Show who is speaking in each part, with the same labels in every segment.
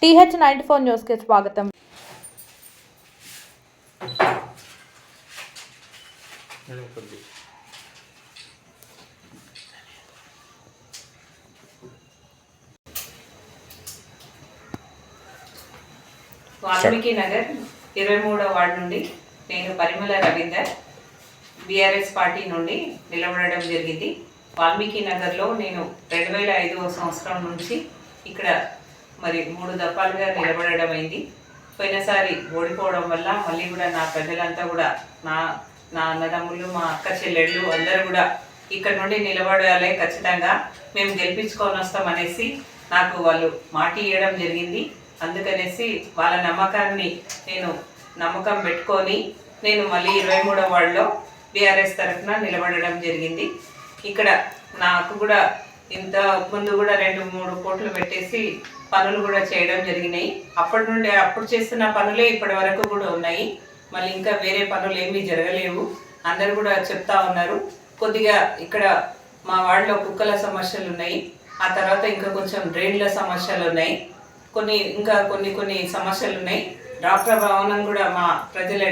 Speaker 1: TH94 news కి స్వాగతం.
Speaker 2: Valmiki Nagar 23వ ward నుండి నేను పరిమళ రవీందర్ బీఆర్ఎస్ పార్టీ నుండి నిలబడడం జరిగింది. వాల్మీకి నగర్లో నేను 2005వ సంవత్సరం నుంచి ఇక్కడ మరి 3 దఫాలుగా నిలబడడం అయింది. పోయినసారి ఓడిపోవడం వల్ల మళ్ళీ కూడా నా ప్రజలంతా కూడా నా అన్నదమ్ములు, మా అక్క చెల్లెళ్ళు అందరూ కూడా ఇక్కడ నుండి నిలబడాలి, ఖచ్చితంగా మేము గెలిపించుకొని వస్తామనేసి నాకు వాళ్ళు మాట ఇవ్వడం జరిగింది. అందుకనేసి వాళ్ళ నమ్మకాన్ని నేను నమ్మకం పెట్టుకొని నేను మళ్ళీ 23వ వార్డులో బీఆర్ఎస్ తరఫున నిలబడడం జరిగింది. ఇక్కడ నాకు కూడా ఇంత ముందు కూడా 2-3 కోట్లు పెట్టేసి పనులు కూడా చేయడం జరిగినాయి. అప్పుడు చేస్తున్న పనులే ఇప్పటి వరకు కూడా ఉన్నాయి. మళ్ళీ ఇంకా వేరే పనులు ఏమీ జరగలేవు. అందరు కూడా చెప్తా ఉన్నారు. కొద్దిగా ఇక్కడ మా వార్డులో కుక్కల సమస్యలు ఉన్నాయి. ఆ తర్వాత ఇంకా కొంచెం డ్రైన్ల సమస్యలు ఉన్నాయి. కొన్ని సమస్యలు ఉన్నాయి. డాక్టర్ భవనం కూడా మా ప్రజలు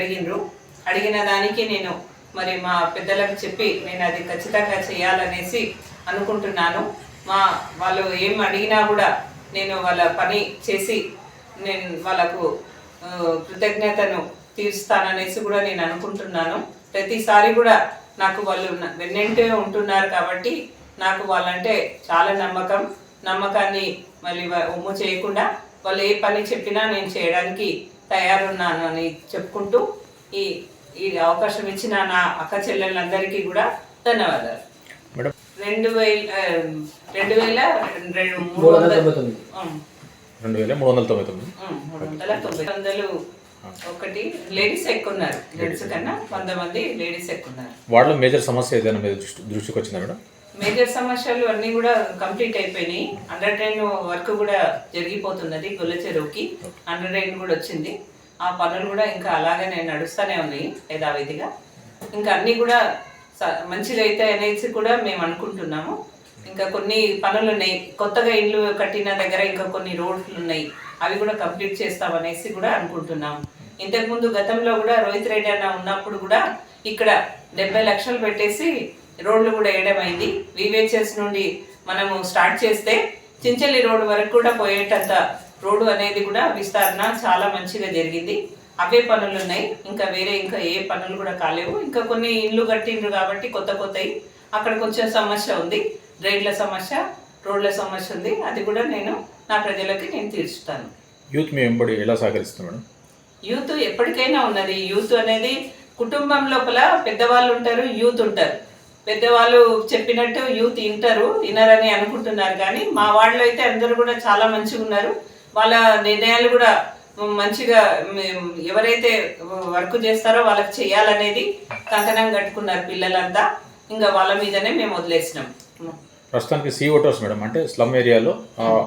Speaker 2: అడిగిన దానికి నేను మరి మా పెద్దలకు చెప్పి నేను అది ఖచ్చితంగా చేయాలనేసి అనుకుంటున్నాను. వాళ్ళు ఏం అడిగినా కూడా నేను వాళ్ళ పని చేసి నేను వాళ్ళకు కృతజ్ఞతను తీరుస్తాననేసి కూడా నేను అనుకుంటున్నాను. ప్రతిసారి కూడా నాకు వాళ్ళు వెన్నంటే ఉంటున్నారు కాబట్టి నాకు వాళ్ళంటే చాలా నమ్మకాన్ని మళ్ళీ ఒమ్ము చేయకుండా వాళ్ళు ఏ పని చెప్పినా నేను చేయడానికి తయారున్నాను అని చెప్పుకుంటూ ఈ అవకాశం ఇచ్చిన నా అక్క చెల్లెళ్ళందరికీ కూడా ధన్యవాదాలు. 2391 లేడీస్ ఎక్కువ ఉన్నారు. జెంట్స్ కన్నా 100 మంది లేడీస్ ఎక్కువ ఉన్నారు.
Speaker 3: వాటిలో మేజర్ సమస్య ఏదైనా దృష్టికి వచ్చిందా మేడం?
Speaker 2: మేజర్ సమస్యలు అన్నీ కూడా కంప్లీట్ అయిపోయినాయి. అండర్ డ్రైన్ వర్క్ కూడా జరిగిపోతున్నది. గొల్ల చెరువుకి అండర్ డ్రైన్ కూడా వచ్చింది. ఆ పనులు కూడా ఇంకా అలాగనే నడుస్తూనే ఉన్నాయి యథావిధిగా. ఇంకా అన్నీ కూడా మంచిగా అవుతాయి అనేసి కూడా మేము అనుకుంటున్నాము. ఇంకా కొన్ని పనులు ఉన్నాయి. కొత్తగా ఇల్లు కట్టిన దగ్గర ఇంకా కొన్ని రోడ్లు ఉన్నాయి. అవి కూడా కంప్లీట్ చేస్తామనేసి కూడా అనుకుంటున్నాము. ఇంతకుముందు గతంలో కూడా రోహిత్ రెడ్డి అన్న ఉన్నప్పుడు కూడా ఇక్కడ 70 లక్షలు పెట్టేసి రోడ్లు కూడా వేయడం అయింది. వివేచెస్ నుండి మనము స్టార్ట్ చేస్తే చించల్లి రోడ్డు వరకు కూడా పోయేటంత రోడ్డు అనేది కూడా విస్తరణ చాలా మంచిగా జరిగింది. అవే పనులు ఉన్నాయి. ఇంకా ఏ పనులు కూడా కాలేవు. ఇంకా కొన్ని ఇల్లు కట్టిండ్రు కాబట్టి కొత్తవి అక్కడ కొంచెం సమస్య ఉంది. డ్రైన్ల సమస్య, రోడ్ల సమస్య ఉంది. అది కూడా నేను నా ప్రజలకి నేను తీర్చుతాను.
Speaker 3: యూత్ మీ వెంబడి ఎలా సహకరిస్తున్నాడు?
Speaker 2: యూత్ ఎప్పటికైనా ఉన్నది. యూత్ అనేది కుటుంబం లోపల పెద్దవాళ్ళు ఉంటారు, యూత్ ఉంటారు. పెద్దవాళ్ళు చెప్పినట్టు యూత్ వినరని అనుకుంటున్నారు. కానీ మా వాళ్ళు అయితే అందరూ కూడా చాలా మంచిగా ఉన్నారు. వాళ్ళ నిర్ణయాలు కూడా మంచిగా ఎవరైతే వర్క్ చేస్తారో వాళ్ళకి చేయాలనేది కంకణం కట్టుకున్నారు పిల్లలంతా. ఇంకా వాళ్ళ మీదనే మేము వదిలేసినాం.
Speaker 3: ప్రస్తుతానికి సి ఓటర్స్ మేడం, అంటే స్లమ్ ఏరియాలో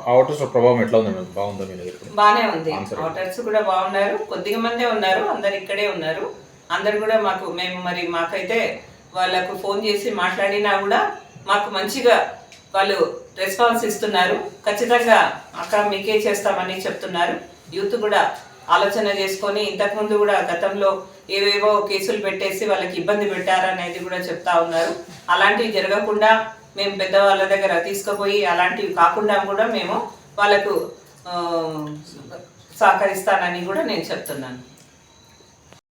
Speaker 3: ఆ ఓటర్స్ ప్రభావం ఎట్లా ఉంది మేడం? బాగుందా మీ దగ్గర?
Speaker 2: బాగానే ఉంది. ఓటర్స్ కూడా బాగున్నారు. కొద్దిగా మందే ఉన్నారు. అందరు ఇక్కడే ఉన్నారు. అందరు కూడా మాకైతే వాళ్ళకు ఫోన్ చేసి మాట్లాడినా కూడా మాకు మంచిగా వాళ్ళు రెస్పాన్స్ ఇస్తున్నారు. ఖచ్చితంగా అక్క మీకే చేస్తామని చెప్తున్నారు. యూత్ కూడా ఆలోచన చేసుకొని ఇంతకుముందు కూడా గతంలో ఏవేవో కేసులు పెట్టేసి వాళ్ళకి ఇబ్బంది పెట్టారనేది కూడా చెప్తా ఉన్నారు. అలాంటివి జరగకుండా మేము పెద్దవాళ్ళ దగ్గర తీసుకుపోయి అలాంటివి కాకుండా కూడా మేము వాళ్ళకు సహకరిస్తానని కూడా నేను చెప్తున్నాను.